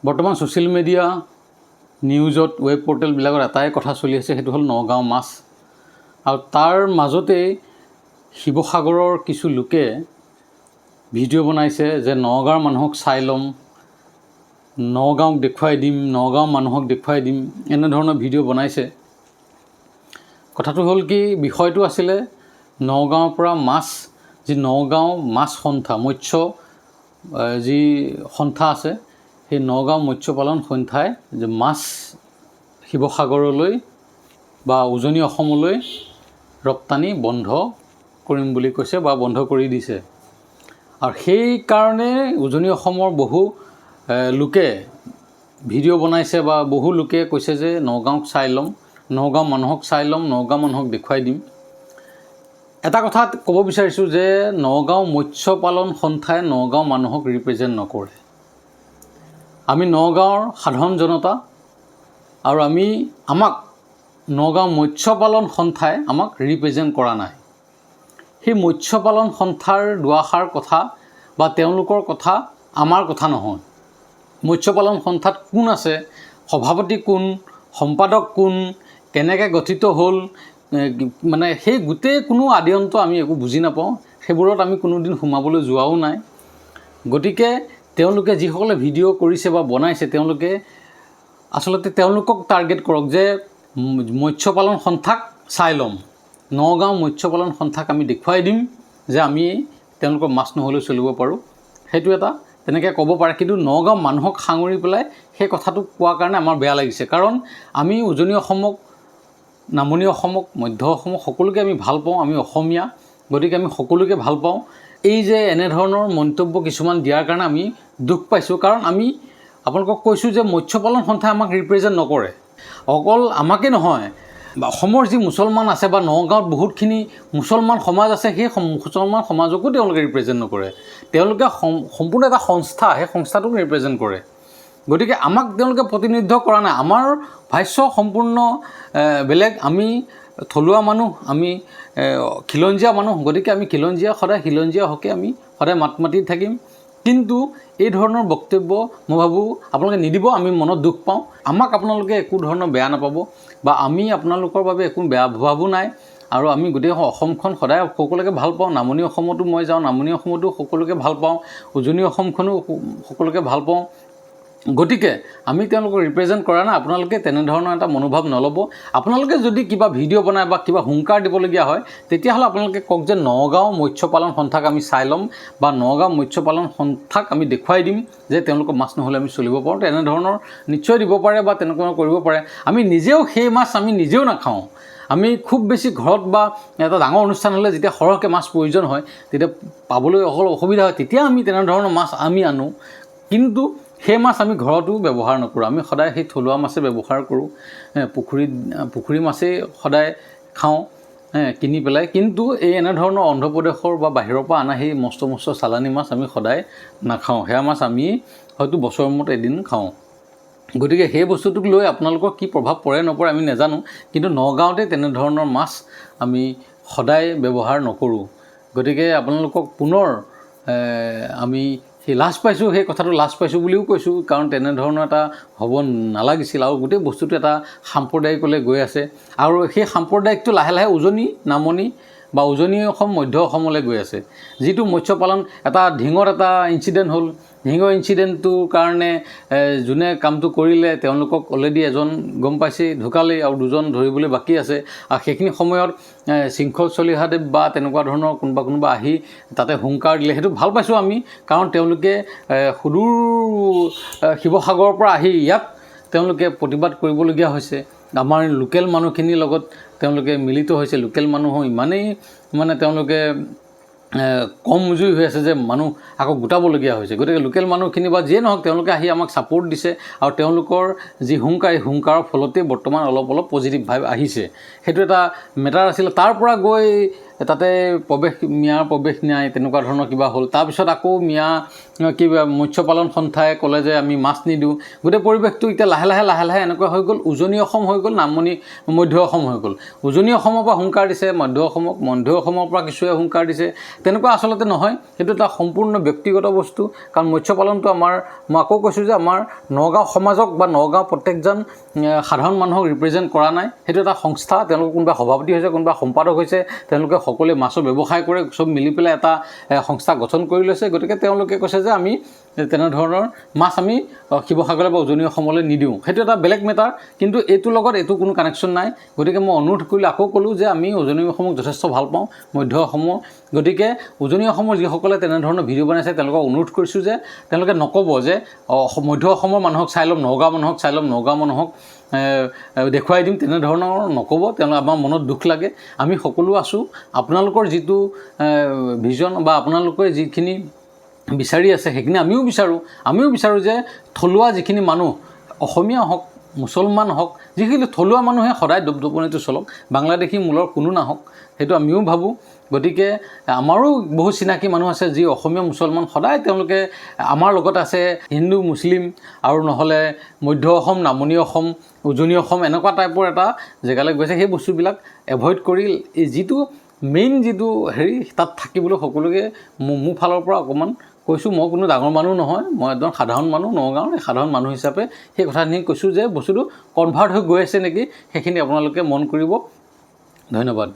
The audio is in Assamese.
বৰ্তমান ছ'চিয়েল মিডিয়া নিউজত ৱেব পৰ্টেলবিলাকত এটাই কথা চলি আছে, সেইটো হ'ল নগাঁও মাছ। আৰু তাৰ মাজতেই শিৱসাগৰৰ কিছু লোকে ভিডিঅ' বনাইছে যে নগাঁৱৰ মানুহক চাই ল'ম, নগাঁৱক দেখুৱাই দিম, নগাঁৱৰ মানুহক দেখুৱাই দিম, এনেধৰণৰ ভিডিঅ' বনাইছে। কথাটো হ'ল কি, বিষয়টো আছিলে নগাঁৱৰ পৰা মাছ, যি নগাঁও মাছ সন্থা মৎস্য যি সন্থা আছে, সেই নগাঁও মৎস্য পালন সন্থাই যে মাছ শিৱসাগৰলৈ বা উজনি অসমলৈ ৰপ্তানি বন্ধ কৰিম বুলি কৈছে বা বন্ধ কৰি দিছে। আৰু সেইকাৰণে উজনি অসমৰ বহু লোকে ভিডিঅ' বনাইছে বা বহু লোকে কৈছে যে নগাঁৱক চাই ল'ম, নগাঁও মানুহক চাই ল'ম, নগাঁও মানুহক দেখুৱাই দিম। এটা কথা ক'ব বিচাৰিছোঁ যে নগাঁও মৎস্য পালন সন্থাই নগাঁও মানুহক ৰিপ্ৰেজেণ্ট নকৰে। আমি নগাঁৱৰ সাধাৰণ জনতা আৰু আমাক নগাঁও মৎস্য পালন সন্থাই আমাক ৰিপ্ৰেজেণ্ট কৰা নাই। সেই মৎস্য পালন সন্থাৰ দুআষাৰ কথা বা তেওঁলোকৰ কথা আমাৰ কথা নহয়। মৎস্য পালন সন্থাত কোন আছে, সভাপতি কোন, সম্পাদক কোন, কেনেকৈ গঠিত হ'ল, মানে সেই গোটেই কোনো আদিয়ন্ত আমি একো বুজি নাপাওঁ। সেইবোৰত আমি কোনোদিন সোমাবলৈ যোৱাও নাই। গতিকে তেওঁলোকে যিসকলে ভিডিঅ' কৰিছে বা বনাইছে, তেওঁলোকে আচলতে তেওঁলোকক টাৰ্গেট কৰক যে মৎস্য পালন সন্থাক চাই ল'ম, নগাঁও মৎস্য পালন সন্থাক আমি দেখুৱাই দিম যে আমি তেওঁলোকৰ মাছ নহ'লেও চলিব পাৰোঁ। সেইটো এটা তেনেকৈ ক'ব পাৰে, কিন্তু নগাঁও মানুহক সাঙুৰি পেলাই সেই কথাটো কোৱাৰ কাৰণে আমাৰ বেয়া লাগিছে। কাৰণ আমি উজনি অসমক, নামনি অসমক, মধ্য অসমক সকলোকে আমি ভাল পাওঁ, আমি অসমীয়া, গতিকে আমি সকলোকে ভাল পাওঁ। এই যে এনেধৰণৰ মন্তব্য কিছুমান দিয়াৰ কাৰণে আমি দুখ পাইছোঁ। কাৰণ আমি আপোনালোকক কৈছোঁ যে মৎস্য পালন সন্থাই আমাক ৰিপ্ৰেজেণ্ট নকৰে। অকল আমাকে নহয়, অসমৰ যি মুছলমান আছে বা নগাঁৱত বহুতখিনি মুছলমান সমাজ আছে, সেই মুছলমান সমাজকো তেওঁলোকে ৰিপ্ৰেজেণ্ট নকৰে। তেওঁলোকে সম্পূৰ্ণ এটা সংস্থা, সেই সংস্থাটোক ৰিপ্ৰেজেণ্ট কৰে। গতিকে আমাক তেওঁলোকে প্ৰতিনিধিত্ব কৰা নাই। আমাৰ ভাষ্য সম্পূৰ্ণ বেলেগ। আমি থলুৱা মানুহ, আমি খিলঞ্জীয়া মানুহ, গতিকে আমি সদায় খিলঞ্জীয়া হকে আমি সদায় মাত মাতি থাকিম। কিন্তু এই ধৰণৰ বক্তব্য মই ভাবোঁ আপোনালোকে নিদিব, আমি মনত দুখ পাওঁ। আমাক আপোনালোকে একো ধৰণৰ বেয়া নাপাব বা আমি আপোনালোকৰ বাবে একো বেয়া ভাবো নাই। আৰু আমি গোটেই অসমখন সদায় সকলোকে ভাল পাওঁ। নামনি অসমতো মই যাওঁ, নামনি অসমতো সকলোকে ভাল পাওঁ, উজনি অসমখনো সকলোকে ভাল পাওঁ। গতিকে আমি তেওঁলোকক ৰিপ্ৰেজেণ্ট কৰা নাই। আপোনালোকে তেনেধৰণৰ এটা মনোভাৱ নল'ব। আপোনালোকে যদি কিবা ভিডিঅ' বনায় বা কিবা হুংকাৰ দিবলগীয়া হয়, তেতিয়াহ'লে আপোনালোকে কওক যে নগাঁও মৎস্য পালন সন্থাক আমি চাই ল'ম বা নগাঁও মৎস্য পালন সন্থাক আমি দেখুৱাই দিম যে তেওঁলোকৰ মাছ নহ'লে আমি চলিব পাৰোঁ। তেনেধৰণৰ নিশ্চয় দিব পাৰে বা তেনেকুৱা কৰিব পাৰে। আমি নিজেও সেই মাছ আমি নিজেও নাখাওঁ। আমি খুব বেছি ঘৰত বা এটা ডাঙৰ অনুষ্ঠান হ'লে যেতিয়া সৰহকৈ মাছ প্ৰয়োজন হয়, তেতিয়া পাবলৈ অলপ অসুবিধা হয়, তেতিয়া আমি তেনেধৰণৰ মাছ আমি আনোঁ। কিন্তু সেই মাছ আমি ঘৰতো ব্যৱহাৰ নকৰোঁ। আমি সদায় সেই থলুৱা মাছে ব্যৱহাৰ কৰোঁ। পুখুৰী মাছেই সদায় খাওঁ কিনি পেলাই। কিন্তু এই এনেধৰণৰ অন্ধ্ৰপ্ৰদেশৰ বা বাহিৰৰ পৰা অনা সেই মস্ত চালানী মাছ আমি সদায় নাখাওঁ। সেয়া মাছ আমি হয়তো বছৰৰ মূৰত এদিন খাওঁ। গতিকে সেই বস্তুটোক লৈ আপোনালোকৰ কি প্ৰভাৱ পৰে নপৰে আমি নাজানো, কিন্তু নগাঁৱতে তেনেধৰণৰ মাছ আমি সদায় ব্যৱহাৰ নকৰোঁ। গতিকে আপোনালোকক পুনৰ আমি সেই লাজ পাইছোঁ, সেই কথাটো লাজ পাইছোঁ বুলিও কৈছোঁ। কাৰণ তেনেধৰণৰ এটা হ'ব নালাগিছিল। আৰু গোটেই বস্তুটো এটা সাম্প্ৰদায়িকলৈ গৈ আছে। আৰু সেই সাম্প্ৰদায়িকটো লাহে লাহে নামনি বা উজনি অসম, মধ্য অসমলৈ গৈ আছে। যিটো মৎস্য পালন এটা ঢিঙত এটা ইনচিডেণ্ট হ'ল, ঢিঙৰ ইনচিডেণ্টটোৰ কাৰণে যোনে কামটো কৰিলে তেওঁলোকক অলৰেডি এজন গম পাইছেই, ঢুকালেই, আৰু দুজন ধৰিবলৈ বাকী আছে। আৰু সেইখিনি সময়ত শৃংখল চলিহাদেৱ বা তেনেকুৱা ধৰণৰ কোনোবা আহি তাতে হুংকাৰ দিলে, সেইটো ভাল পাইছোঁ আমি। কাৰণ তেওঁলোকে সুদূৰ শিৱসাগৰৰ পৰা আহি ইয়াত তেওঁলোকে প্ৰতিবাদ কৰিবলগীয়া হৈছে। আমাৰ লোকেল মানুহখিনিৰ লগত তেওঁলোকে মিলিত হৈছে। লোকেল মানুহো ইমানেই তেওঁলোকে কমজুৰি হৈ আছে যে মানুহ আকৌ গোটাবলগীয়া হৈছে। গতিকে লোকেল মানুহখিনি বা যিয়ে নহওক, তেওঁলোকে আহি আমাক ছাপোৰ্ট দিছে। আৰু তেওঁলোকৰ যি হুংকাৰ, এই হুংকাৰৰ ফলতেই বৰ্তমান অলপ পজিটিভ ভাইব আহিছে। সেইটো এটা মেটাৰ আছিলে। তাৰ পৰা গৈ তাতে মিয়াৰ প্ৰৱেশ নাই তেনেকুৱা ধৰণৰ কিবা হ'ল। তাৰপিছত আকৌ মিয়া কিবা মৎস্য পালন সন্থাই ক'লে যে আমি মাছ নিদিওঁ। গোটেই পৰিৱেশটো এতিয়া লাহে লাহে এনেকুৱা হৈ গ'ল, উজনি অসম হৈ গ'ল, নামনি মধ্য অসম হৈ গ'ল। উজনি অসমৰ পৰা হুংকাৰ দিছে মধ্য অসমৰ পৰা কিছুৱে হুংকাৰ দিছে। তেনেকুৱা আচলতে নহয়, সেইটো এটা সম্পূৰ্ণ ব্যক্তিগত বস্তু। কাৰণ মৎস্য পালনটো মই আকৌ কৈছোঁ যে আমাৰ নগাঁও সমাজক বা নগাঁও প্ৰত্যেকজন সাধাৰণ মানুহক ৰিপ্ৰেজেণ্ট কৰা নাই। সেইটো এটা সংস্থা, তেওঁলোকৰ কোনোবা সভাপতি হৈছে, কোনোবা সম্পাদক হৈছে, তেওঁলোকে সকলোৱে মাছৰ ব্যৱসায় কৰে, চব মিলি পেলাই এটা সংস্থা গঠন কৰি লৈছে। গতিকে তেওঁলোকে কৈছে যে আমি তেনেধৰণৰ মাছ আমি শিৱসাগৰলৈ বা উজনি অসমলৈ নিদিওঁ। সেইটো এটা বেলেগ মেটাৰ, কিন্তু এইটোৰ লগত এইটো কোনো কানেকশ্যন নাই। গতিকে মই অনুৰোধ কৰিলোঁ, আকৌ ক'লোঁ যে আমি উজনি অসমক যথেষ্ট ভাল পাওঁ, মধ্য অসমৰ। গতিকে উজনি অসমৰ যিসকলে তেনেধৰণৰ ভিডিঅ' বনাইছে তেওঁলোকক অনুৰোধ কৰিছোঁ যে তেওঁলোকে নক'ব যে মধ্য অসমৰ মানুহক চাই ল'ম, নগাঁও মানুহক চাই ল'ম, নগাঁও মানুহক দেখুৱাই দিম, তেনেধৰণৰ নক'ব। তেওঁলোকে আমাৰ মনত দুখ লাগে। আমি সকলো আছোঁ। আপোনালোকৰ যিটো ভিজন বা আপোনালোকে যিখিনি বিচাৰি আছে সেইখিনি আমিও বিচাৰোঁ যে থলুৱা যিখিনি মানুহ, অসমীয়া হওক, মুছলমান হওক, যিখিনি থলুৱা মানুহে সদায় দপদপনিটো চলক, বাংলাদেশী মূলৰ কোনো নাহক, সেইটো আমিও ভাবোঁ। গতিকে আমাৰো বহু চিনাকি মানুহ আছে যি অসমীয়া মুছলমান, সদায় তেওঁলোকে আমাৰ লগত আছে, হিন্দু মুছলিম আৰু নহ'লে মধ্য অসম, নামনি অসম, উজনি অসম এনেকুৱা টাইপৰ এটা জেগালৈ গৈছে। সেই বস্তুবিলাক এভইড কৰি যিটো মেইন যিটো তাত থাকিবলৈ সকলোকে মোৰ ফালৰ পৰা অকণমান কৈছোঁ। মই কোনো ডাঙৰ মানুহ নহয়, মই একদম সাধাৰণ মানুহ, নগাঁৱৰ সাধাৰণ মানুহ হিচাপে সেই কথাখিনি কৈছোঁ যে বস্তুটো কনভাৰ্ট হৈ গৈ আছে নেকি, সেইখিনি আপোনালোকে মন কৰিব। ধন্যবাদ।